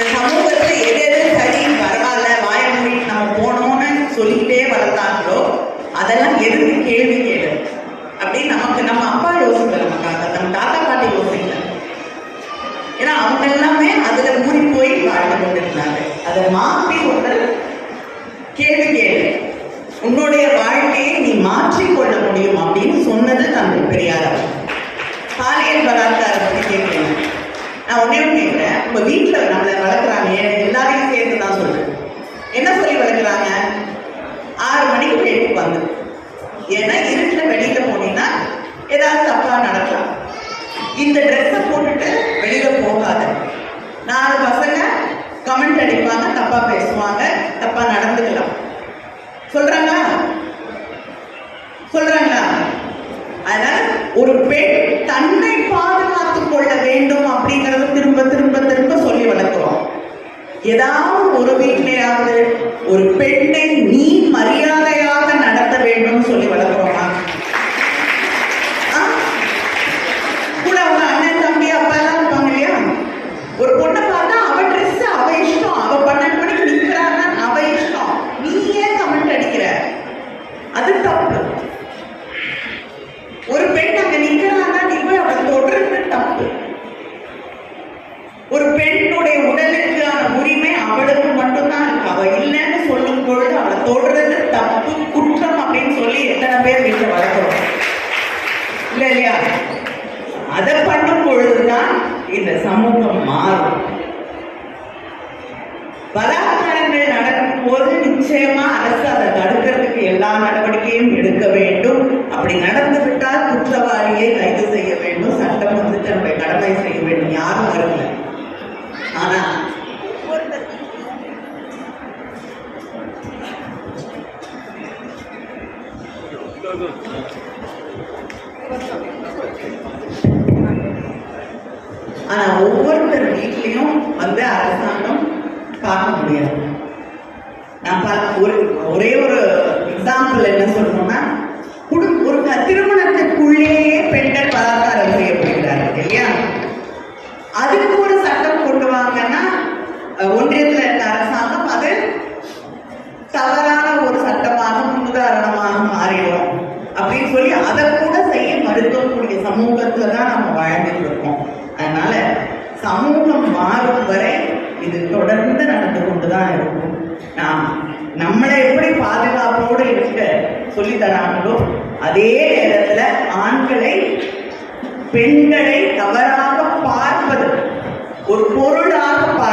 இந்த சமூகத்துல எது எது சரி பரவாயில்ல வாய மூடி நம்ம போனோம்னு சொல்லிக்கிட்டே வளர்த்தாங்களோ அதெல்லாம் எதுக்கு கேள்வி கேளு அப்படின்னு நமக்கு நம்ம அப்பா யோசிக்கல, நம்ம தாத்தா பாட்டி யோசிக்கல. ஏன்னா அவங்க எல்லாமே அதுல மூடி போய் வாழ்ந்து கொண்டிருந்தாங்க. அதை மாற்றி ஒருத்தர் கேள்வி கேளு, உன்னுடைய வாழ்க்கையை நீ மாற்றிக்கொள்ள முடியும் அப்படின்னு சொன்னது தந்தை பெரியார் அவர். பாலியல் பலாத்காரம் பற்றி கேட்கிறேன். நான் ஒன்னே ஒன்று கேட்கிறேன், உங்க வீட்டில் நம்மளை வளர்க்குறாங்க, எல்லாரையும் சேர்த்து தான் சொல்றேன். என்ன சொல்லி வளர்க்குறாங்க? 6 மணிக்கு வீட்டுக்கு வந்து, ஏன்னா இருட்டில் வெளியில போனீங்கன்னா ஏதாவது தப்பா நடக்கலாம். இந்த ட்ரெஸ்ஸை போட்டுட்டு வெளியில போகாத. 4 பசங்க கமெண்ட் அடிப்பாங்க, தப்பா பேசுவாங்க, தப்பா நடந்துக்கலாம். சொல்றாங்களா? அதனால ஒரு பெண் தன்னை பாதுகாத்துக் கொள்ள வேண்டும் அப்படிங்கறது திரும்ப திரும்ப திரும்ப சொல்லி வளர்க்கிறோம். ஏதாவது ஒரு வீட்டிலேயாவது ஒரு பெண்ணை நீ மரியாதையாக நடத்த வேண்டும் சொல்லி வளர்க்கிறோமா? கூட அவங்க அண்ணன் தம்பி அப்பா எல்லாம் இருப்பாங்க இல்லையா? ஒரு பொண்ணை பார்த்தா அவ ட்ரெஸ் அவ இஷ்டம், அவ 12 மணிக்கு நிற்கிறான்னா அவ இஷ்டம், நீ ஏன் கமெண்ட் அடிக்கிற? அது தப்பு. ஒரு பெண் அங்க நிற்கிறான்னா நீ போய் அவளை தொடர்ந்து தப்பு. ஒரு பெண்ணுடைய உடலுக்கான உரிமை அவளுக்கு மட்டும்தான் இருக்கு. அவ இல்லைன்னு சொல்லும் பொழுது அவளை தொடர்றது தப்பு, குற்றம் அப்படின்னு சொல்லி எத்தனை பேர் வீட்டில் வளர்க்கிறோம் இல்லையா? அதை பண்ணும் பொழுதுதான் இந்த சமூகம் மாறும். பலாத்காரங்கள் நடக்கும் போது நிச்சயமா அரசு அதை தடுக்கிறதுக்கு எல்லா நடவடிக்கையும் எடுக்க வேண்டும். அப்படி நடந்து விட்டால் குற்றவாளியை கைது செய்ய வேண்டும், சட்டம் வந்து தன்னுடைய கடமை செய்ய வேண்டும். யாரும் வரல. ஆனா ஒவ்வொருத்தர் வீட்லயும் வந்து அரசாங்கம் பார்க்க முடியாது. நான் ஒரே ஒரு எக்ஸாம்பிள் என்ன சொல்லணும்னா, ஒரு திருமணத்துக்குள்ளேயே பெண்கள் பலாத்காரம் செய்யப்படுகிறார்கள் இல்லையா? அதுக்கு ஒரு சட்டம் கொண்டு வாங்கன்னா ஒன்றியத்தில் இருக்க அரசாங்கம் அது தவறான ஒரு சட்டமாக முன்னுதாரணமாக மாறிடும் அப்படின்னு சொல்லி அதை கூட செய்ய மறுக்கக்கூடிய சமூகத்துல தான் நம்ம வாழ்ந்துட்டு இருக்கோம். அதனால சமூகம் மாறும் வரை இது தொடர்ந்து நடந்து கொண்டுதான் இருக்கும். நம்மளை எப்படி பாதுகாப்போடு இருக்க சொல்லி தராங்களோ அதே நேரத்துல ஆண்களை பெண்களை தவறாக பார்ப்பது, ஒரு பொருளாக பார்ப்பது